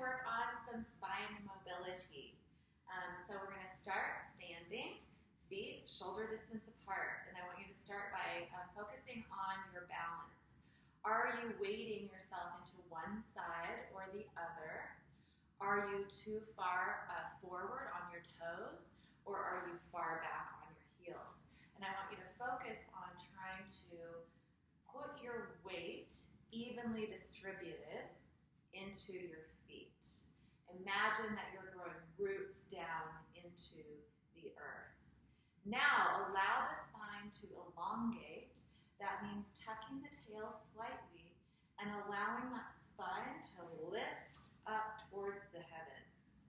work on some spine mobility. So we're going to start standing, feet shoulder distance apart. And I want you to start by focusing on your balance. Are you weighting yourself into one side or the other? Are you too far forward on your toes, or are you far back on your heels? And I want you to focus on trying to put your weight evenly distributed into your feet. Imagine that you're growing roots down into the earth. Now, allow the spine to elongate. That means tucking the tail slightly and allowing that spine to lift up towards the heavens.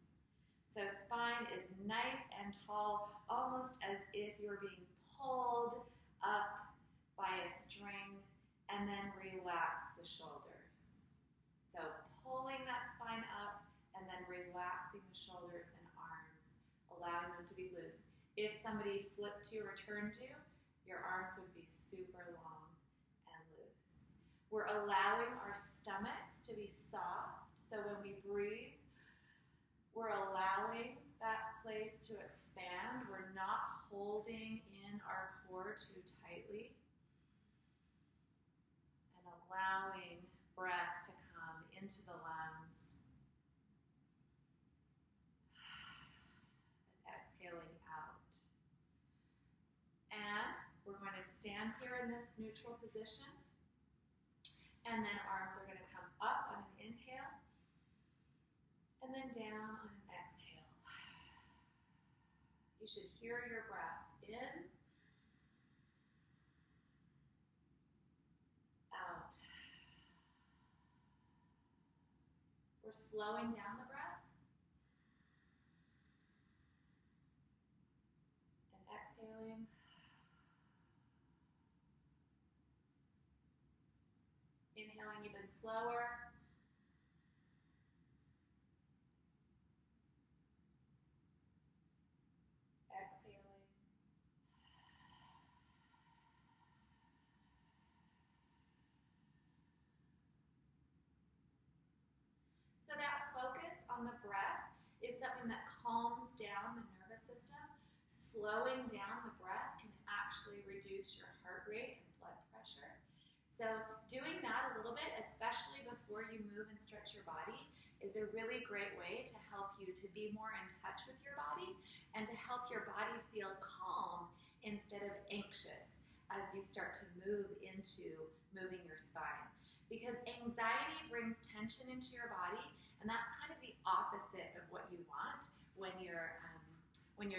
So spine is nice and tall, almost as if you're being pulled up by a string, and then relax the shoulders. So pulling that spine up and then relaxing the shoulders and arms, allowing them to be loose. If somebody flipped you or turned you, your arms would be super long and loose. We're allowing our stomachs to be soft, so when we breathe, we're allowing that place to expand. We're not holding in our core too tightly. And allowing breath to come into the lungs. And exhaling out. And we're going to stand here in this neutral position. And then arms are going to come up on an inhale. And then down on an exhale. You should hear your breath in, out. We're slowing down the breath. And exhaling. Inhaling even slower. Exhaling. So that focus on the breath is something that calms down the nervous system. Slowing down the breath can actually reduce your heart rate and blood pressure. So doing that a little bit, especially before you move and stretch your body, is a really great way to help you to be more in touch with your body and to help your body feel calm instead of anxious as you start to move into moving your spine. Because anxiety brings tension into your body, and that's kind of the opposite of what you want when you're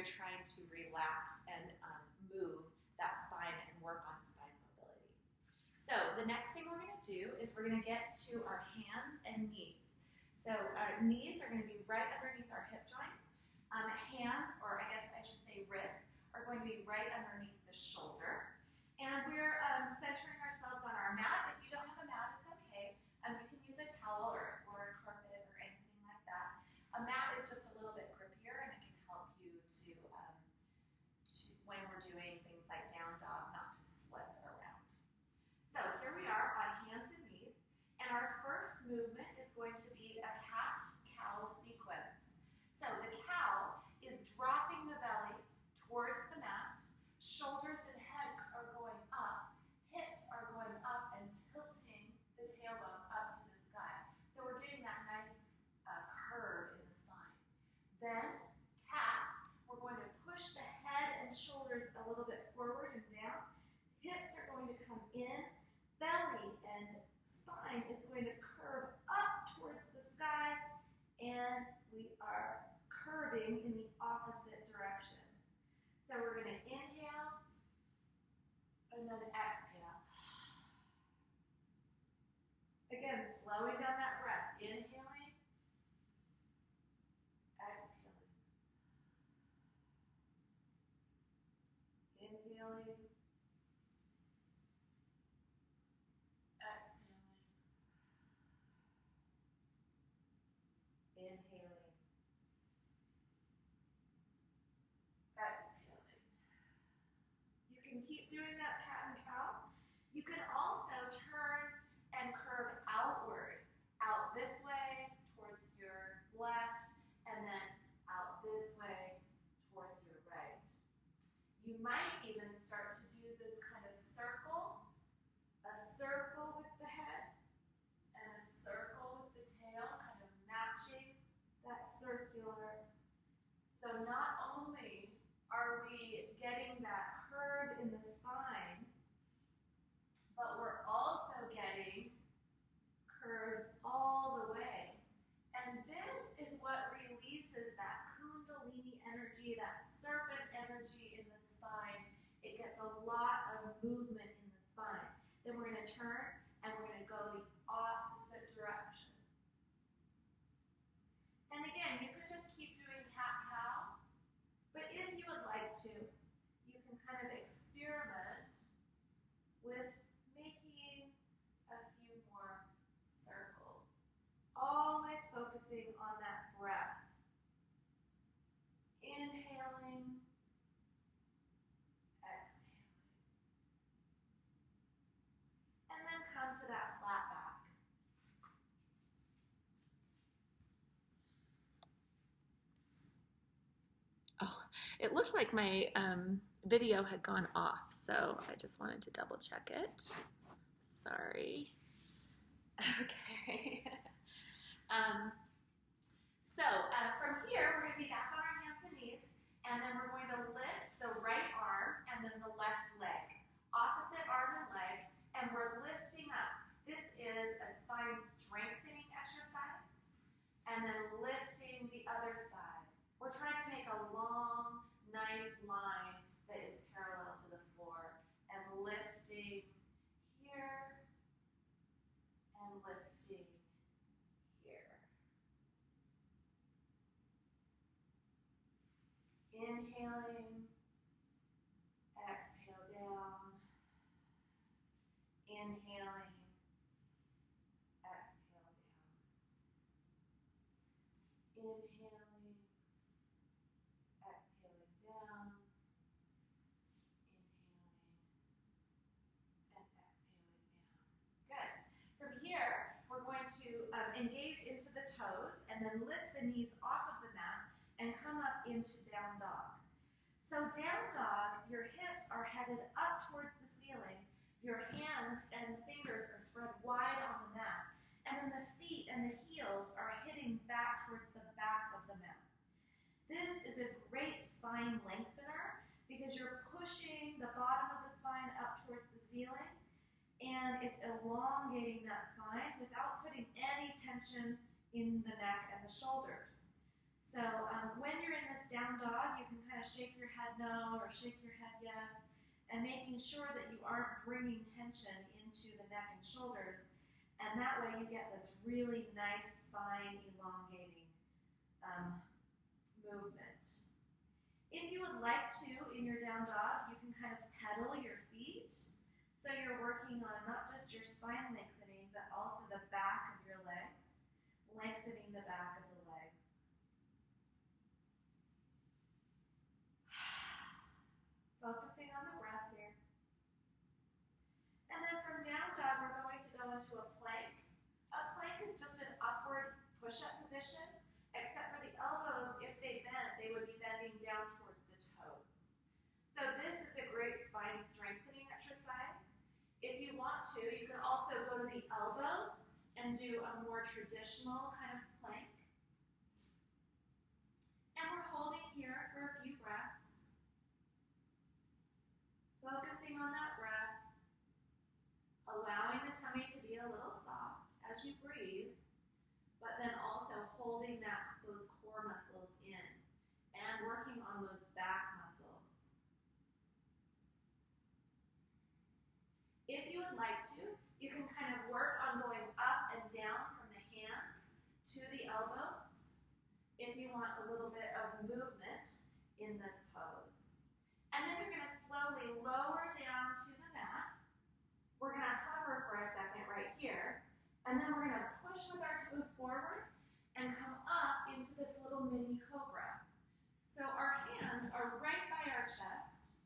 trying to relax and move that spine and work on spine mobility. So the next thing we're going to do is we're going to get to our hands and knees. So our knees are going to be right underneath our hip joints. Hands, or I guess I should say wrists, are going to be right underneath the shoulder. And we're centering ourselves on our mat. If you don't have a mat, it's okay. You can use a towel or a carpet or anything like that. A mat is just a little bit grippier, and it can help you to when we're doing things like down dog, not to slip around. So here we are on hands and knees, and our first movement is going to be a cat-cow sequence. So the cow is dropping the belly towards the mat, shoulders and head are going up, hips are going up and tilting the tailbone up to the sky. So we're getting that nice curve in the spine. Then, cat, we're going to push the head and shoulders a little bit forward and down. Hips are going to come in, belly and spine is going to curve up towards the sky, and we are curving in the opposite direction. So we're going to inhale and then exhale. Again, slowing down that breath. Inhaling, exhaling. Inhaling, exhaling. Inhaling, exhaling. You can keep doing that cat and cow. You can also turn and curve outward, out this way towards your might even start to do this kind of circle, a circle with the head and a circle with the tail, kind of matching that circular. So not only are we getting that curve in the spine, but we're also getting curves all the way. And this is what releases that Kundalini energy, that serpent energy in the spine. It gets a lot of movement in the spine. Then we're going to turn and we're going to go the opposite direction. And again, you could just keep doing cat-cow, but if you would like to, you can kind of experiment with making a few more circles. Always focusing on that breath. Inhaling, exhaling. And then come to that flat back. Oh, it looks like my video had gone off, so I just wanted to double check it. Sorry. Okay. From here, we're going to be back on our hands and knees, and then we're going to lift the right arm and then the left leg. Opposite arm and leg, and we're lifting up. This is a spine strengthening exercise, and then lifting the other side. We're trying to make a long, nice line that is parallel to the floor, and lifting here, and lifting here. Inhaling, exhale down, inhaling, exhale down, inhaling, exhaling down, inhaling, and exhaling down. Good. From here, we're going to engage into the toes and then lift the knees off of the mat and come up into down dog. So down dog, your hips are headed up towards the ceiling. Your hands and fingers are spread wide on the mat. And then the feet and the heels are hitting back towards the back of the mat. This is a great spine lengthener because you're pushing the bottom of the spine up towards the ceiling, and it's elongating that spine without putting any tension in the neck and the shoulders. So when you're in this down dog, you can kind of shake your head no or shake your head yes, and making sure that you aren't bringing tension into the neck and shoulders, and that way you get this really nice spine elongating movement. If you would like to, in your down dog, you can kind of pedal your feet, so you're working on not just your spine lengthening, but also the back of your legs, lengthening the back of the legs. Focusing on the breath here. And then from down dog, we're going to go into a plank. A plank is just an upward push-up position, except for the elbows, if they bend, they would be bending down towards the toes. So this is a great spine strengthening exercise. If you want to, you can also go to the elbows and do a more traditional kind of plank. And we're holding here for a few breaths. Focusing on that breath, allowing the tummy to be a little soft as you breathe, but then also holding those core muscles in and working on those back muscles. If you would like to, you can kind of work on going up and down from the hands to the elbows if you want a little bit of movement in this pose. And then you're going to slowly lower down to the mat. We're going to hover for a second right here, and then we're going to push with our toes forward and come up into this little mini cobra. So our hands are right by our chest.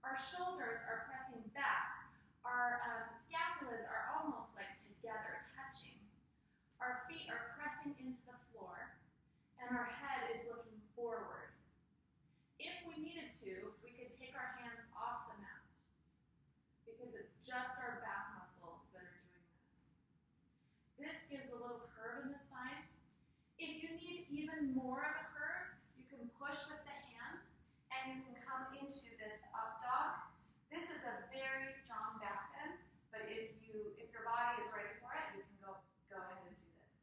Our shoulders are pressing back. Our scapulas are almost like together, touching. Our feet are pressing into the floor, and our head is looking forward. If we needed to, we could take our hands off the mat because it's just our back muscles that are doing this. This gives a little curve in the spine. If you need even more of a curve, you can push with the hands and you can come into this up dog. This is a very strong back bend, but if your body is ready for it, you can go ahead and do this.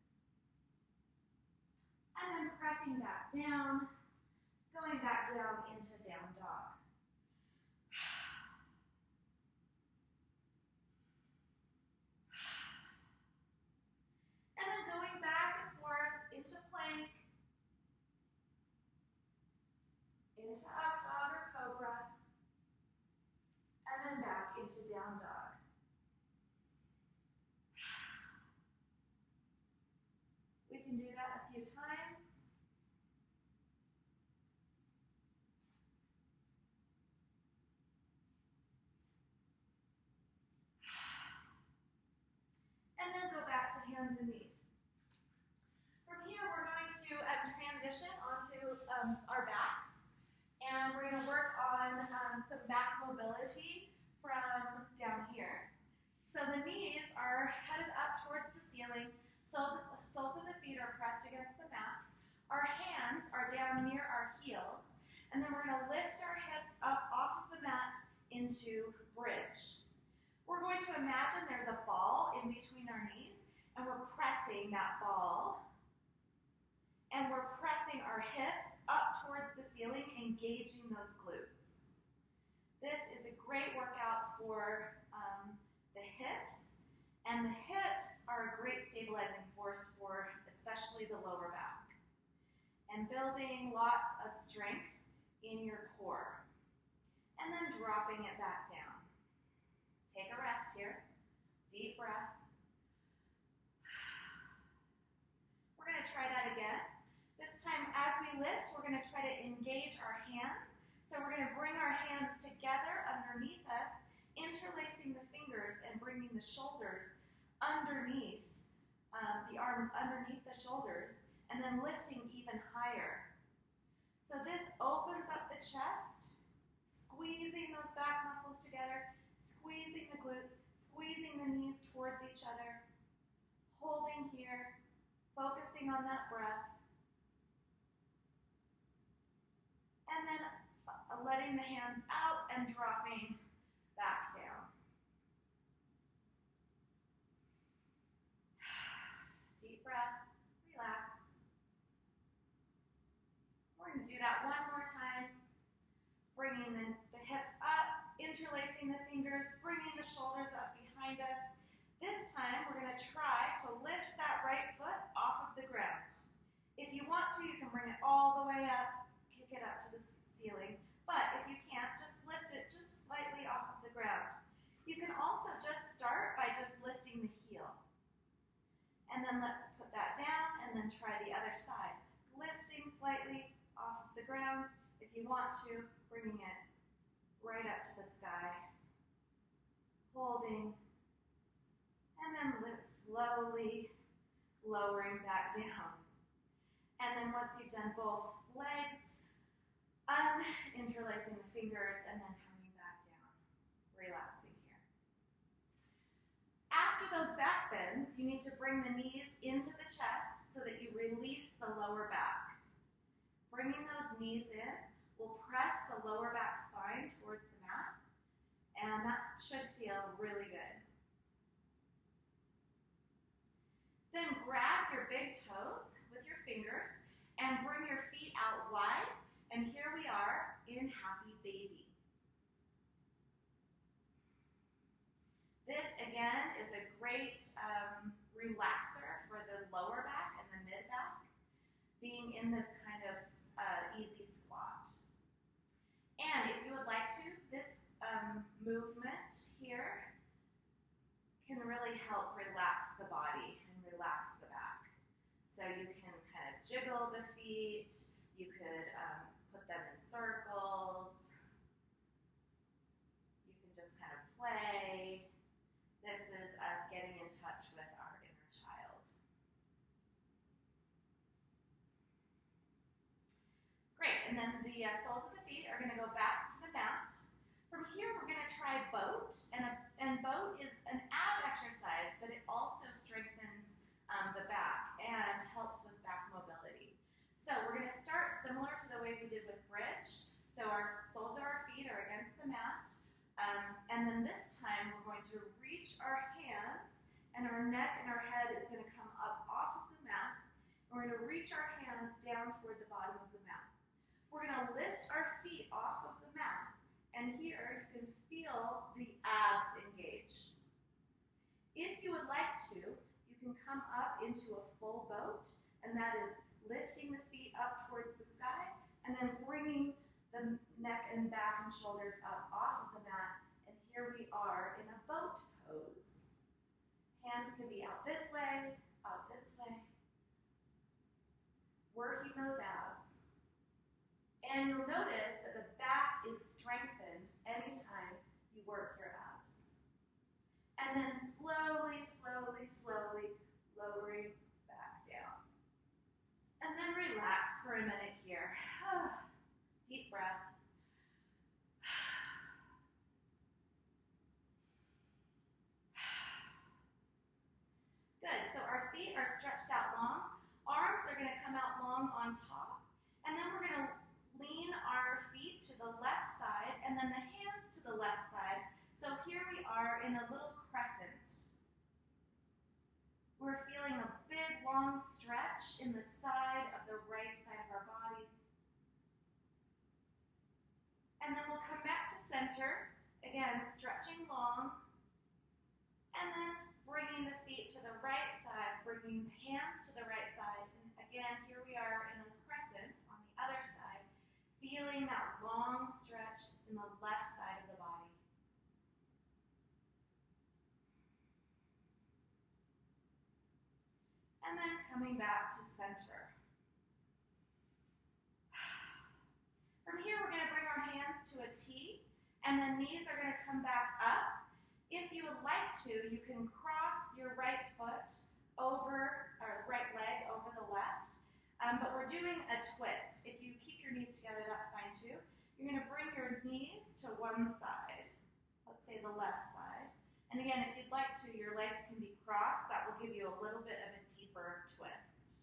And then pressing back down, going back down into down dog. And then going back and forth into plank, into up dog or cobra, and then back into down dog. We can do that a few times. And then go back to hands and knees. From here, we're going to transition onto our backs. And we're going to work on some back mobility from down here. So the knees are headed up towards the ceiling. So the soles of the feet are pressed against the mat. Our hands are down near our heels. And then we're going to lift our hips up off of the mat into bridge. We're going to imagine there's a ball in between our knees, and we're pressing that ball. And we're pressing our hips up towards the ceiling, engaging those glutes. This is a great workout for the hips, and the hips are a great stabilizing force for especially the lower back, and building lots of strength in your core. And then dropping it back down. Take a rest here. Deep breath. We're going to try that again. This time, as we lift, we're going to try to engage our hands. So we're going to bring our hands together underneath us, interlacing the fingers and bringing the shoulders underneath, the arms underneath the shoulders, and then lifting even higher. So this opens up the chest, squeezing those back muscles together, squeezing the glutes, squeezing the knees towards each other, holding here, focusing on that breath, and then letting the hands out and dropping back down. Deep breath, relax. We're going to do that one more time, bringing the hips up, interlacing the fingers, bringing the shoulders up behind us. This time, we're going to try to lift that right foot off of the ground. If you want to, you can bring it all the way up, kick it up to the ceiling. But if you can't, just lift it just slightly off of the ground. You can also just start by just lifting the heel. And then let's put that down and then try the other side. Lifting slightly off of the ground. If you want to, bringing it right up to the sky. Holding. And then slowly lowering back down. And then once you've done both legs, interlacing the fingers and then coming back down, relaxing here. After those back bends, you need to bring the knees into the chest so that you release the lower back. Bringing those knees in will press the lower back spine towards the mat, and that should feel really good. Then grab your big toes with your fingers and bring your feet out wide. And here we are in Happy Baby. This, again, is a great relaxer for the lower back and the mid back, being in this kind of easy squat. And if you would like to, this movement here can really help relax the body and relax the back. So you can kind of jiggle the feet, you could put them in circles. You can just kind of play. This is us getting in touch with our inner child. Great, and then the soles of the feet are going to go back to the mat. From here, we're going to try boat, and boat is an ab exercise, but it also strengthens the back and helps with back mobility. So we're going to start similar to the way we did with bridge. So our soles of our feet are against the mat, and then this time we're going to reach our hands, and our neck and our head is going to come up off of the mat. We're going to reach our hands down toward the bottom of the mat. We're going to lift our feet off of the mat, and here you can feel the abs engage. If you would like to, you can come up into a full boat, and that is lifting the feet up towards the sky, and then bringing the neck and back and shoulders up off of the mat, and here we are in a boat pose. Hands can be out this way, working those abs. And you'll notice that the back is strengthened anytime you work your abs. And then slowly, slowly, slowly lowering back down. And then relax for a minute here. Deep breath. Good, so our feet are stretched out long. Arms are going to come out long on top. And then we're going to lean our feet to the left side and then the hands to the left side. So here we are in a little crescent. We're feeling a big long stretch in the side of the right side of our bodies. And then we'll come back to center, again stretching long, and then bringing the feet to the right side, bringing the hands to the right side, and again here we are in a crescent on the other side, feeling that long stretch in the left side of the body. And then coming back to center. From here, we're going to bring our hands to a T, and the knees are going to come back up. If you would like to, you can cross your right foot over, or right leg over the left, but we're doing a twist. If you keep your knees together, that's fine too. You're going to bring your knees to one side, let's say the left side. And again, if you'd like to, your legs can be crossed. That will give you a little bit of a deeper twist.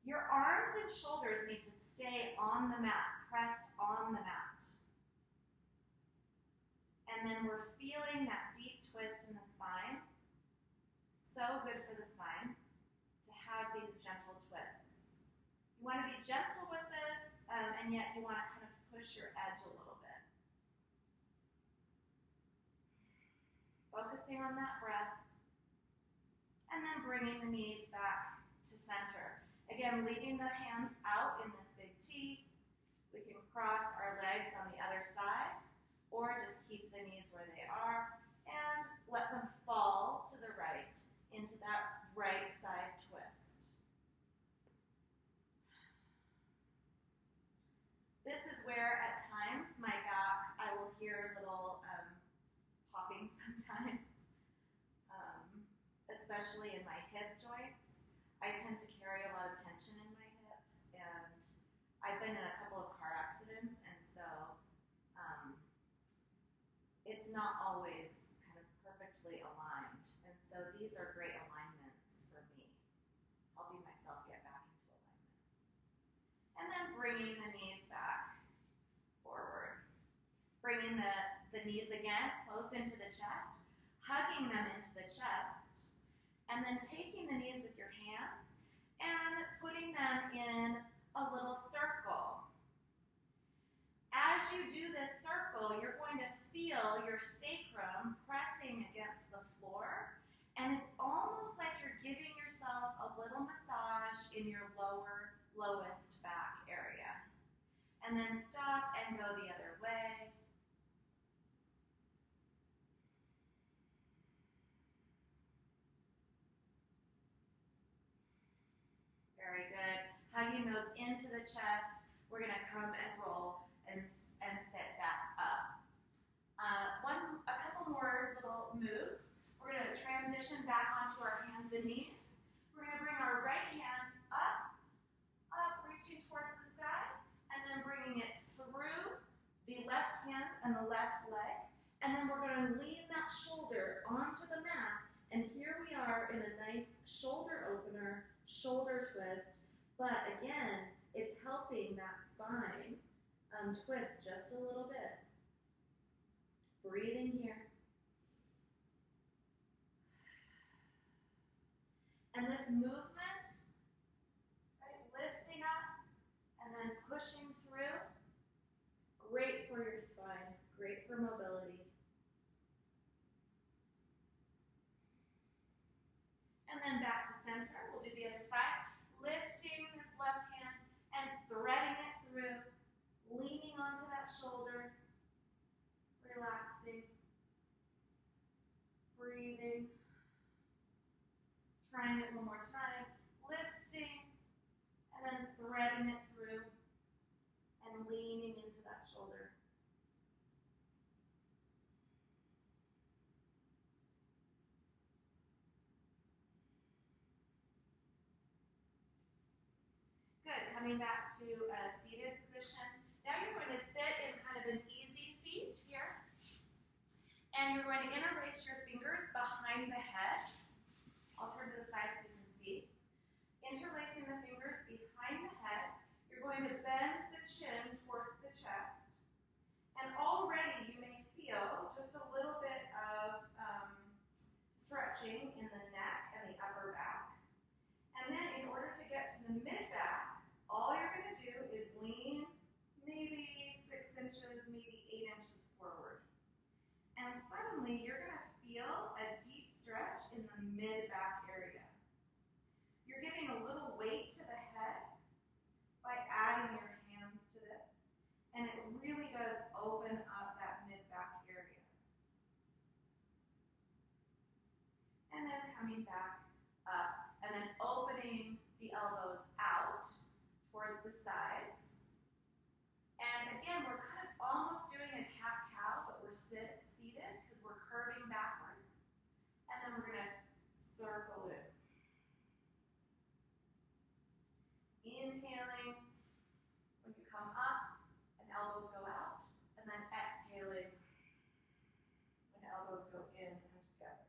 Your arms and shoulders need to stay on the mat, pressed on the mat. And then we're feeling that deep twist in the spine. So good for the spine to have these gentle twists. You want to be gentle with this, and yet you want to kind of push your edge a little bit. Focusing on that breath. And then bringing the knees back to center. Again, leaving the hands out in this big T. We can cross our legs on the other side, or just keep the knees where they are and let them fall to the right into that right side twist. This is where at times my back, I will hear little popping sometimes, especially in my hip joints. I tend to carry a lot of tension in my hips, and I've been in a couple of car accidents, and so it's not always kind of perfectly aligned. And so these are great alignments for me, helping myself get back into alignment. And then bringing the knees back forward. Bringing the knees again close into the chest, hugging them into the chest, and then taking the knees with your hands and putting them in a little circle. As you do this circle, you're going to feel your sacrum pressing against the floor, and it's almost like you're giving yourself a little massage in your lowest back area. And then stop and go the other way. Very good. Hugging those into the chest. We're going to come and roll and sit back up. A couple more little moves. We're going to transition back onto our hands and knees. We're going to bring our right hand up, reaching towards the sky, and then bringing it through the left hand and the left leg, and then we're going to lean that shoulder onto the mat, and here we are in a nice shoulder opener, shoulder twist, but again, it's helping that spine twist just a little bit. Breathing here. And this movement, right, lifting up and then pushing through, great for your spine, great for mobility. And then back to center. We'll do the other side. Lifting this left hand and threading it through, leaning onto that shoulder, relaxing, breathing. Trying it one more time, lifting, and then threading it through, and leaning into that shoulder. Good, coming back to a seated position. Now you're going to sit in kind of an easy seat here, and you're going to interlace your fingers behind the head. I'll turn to the side so you can see. Interlacing the fingers behind the head, you're going to bend the chin towards the chest. And already you may feel just a little bit of stretching in the neck and the upper back. And then in order to get to the mid-back, all you're going to do is lean maybe 6 inches, maybe 8 inches forward. And suddenly you're going to feel a deep stretch in the mid-back area. You're giving a little weight to the head by adding your hands to this, and it really does open up that mid-back area. And then coming back up, and then opening the elbows out towards the sides. And again, we're kind of almost doing a cat-cow, but we're seated because we're curving backwards. And then we're going to circle it. Inhaling when you come up and elbows go out, and then exhaling when elbows go in and together.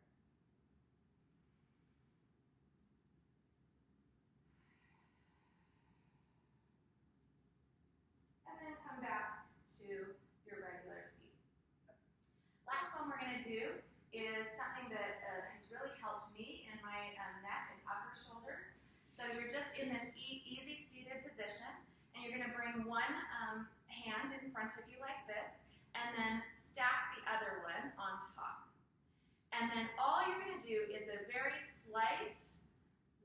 And then come back to your regular seat. Last one we're going to do is something that has really helped me in my neck and upper shoulders. So you're just in this easy seated position, and you're going to bring one hand in front of you like this, and then stack the other one on top. And then all you're going to do is a very slight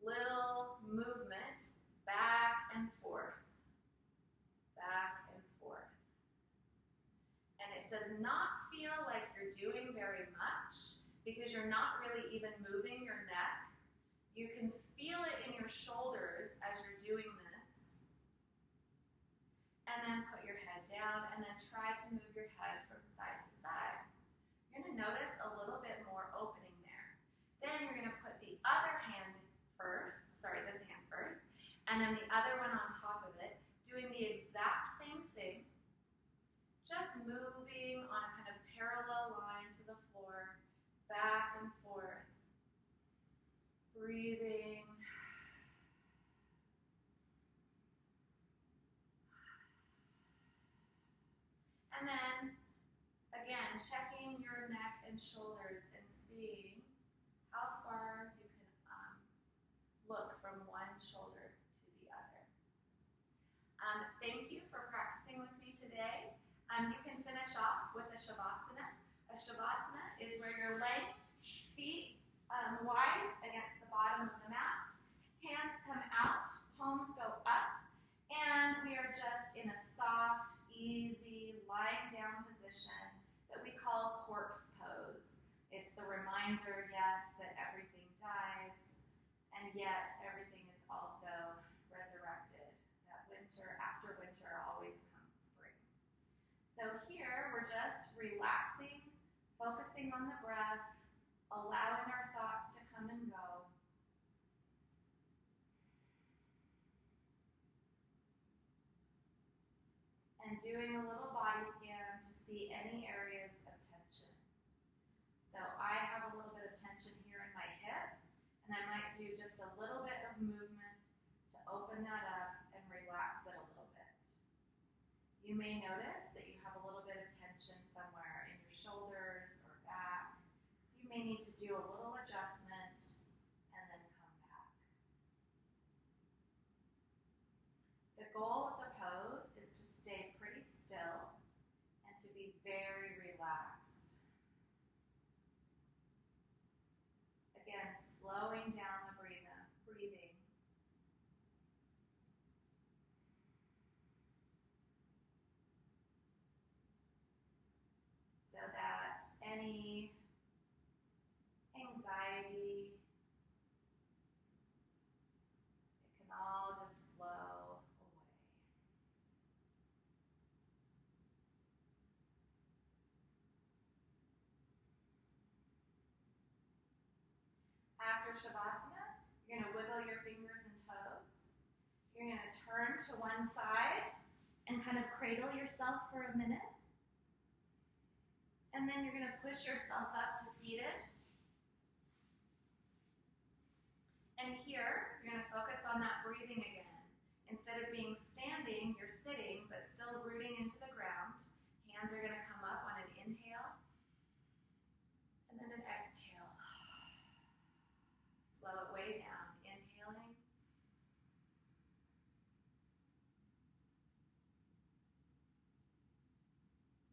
little movement back and forth, back and forth. And it does not feel like you're doing very much because you're not really even moving your neck. You can feel it in your shoulders as you're doing this. And then put your head down and then try to move your head from side to side. You're going to notice a little bit more opening there. Then you're going to put the other hand first, this hand first, and then the other one on top of it, doing the exact same thing, just moving on a kind of parallel line to the floor, back and forth, breathing. And then, again, checking your neck and shoulders and seeing how far you can look from one shoulder to the other. Thank you for practicing with me today. You can finish off with a Shavasana. A Shavasana is where you're laying feet wide against the bottom of the mat. Hands come out, palms go up, and we are just in a soft, easy, lying down position that we call corpse pose. It's the reminder, yes, that everything dies, and yet everything is also resurrected. That winter, after winter, always comes spring. So here, we're just relaxing, focusing on the breath, allowing our thoughts to come and go. And doing a little body scan to see see any areas of tension. So I have a little bit of tension here in my hip, and I might do just a little bit of movement to open that up and relax it a little bit. You may notice that you have a little bit of tension somewhere in your shoulders or back, so you may need to do a little adjustment and then come back. The goal of the pose is to stay pretty still and to be very relaxed. Again, slowing down the breathing. So that any anxiety, it can all just flow away. After Shavasana, you're going to wiggle your fingers and toes. You're going to turn to one side and kind of cradle yourself for a minute. And then you're going to push yourself up to seated. And here, you're going to focus on that breathing again. Instead of being standing, you're sitting, but still rooting into the ground. Hands are going to come up on an inhale, and then an exhale. Slow it way down. Inhaling.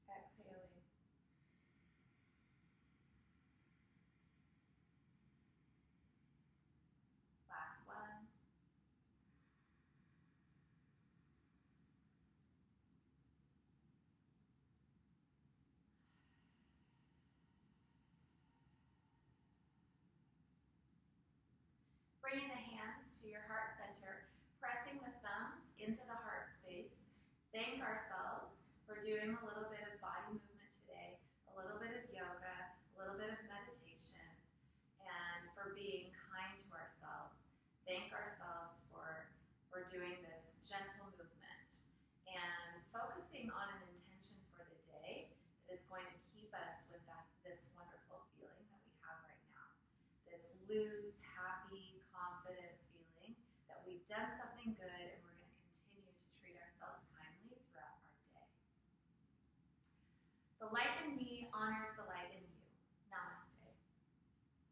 Exhaling. Last one. Bringing the hands to your heart center, pressing the thumbs into the heart space. Thank ourselves for doing a little bit of body movement today, a little bit of yoga, a little bit of meditation, and for being kind to ourselves. Thank ourselves for doing this gentle movement and focusing on an intention for the day that is going to keep us with this wonderful feeling that we have right now. This loose, happy, confident feeling that we've done something good and we're going to continue to treat ourselves kindly throughout our day. The light in me honors the light in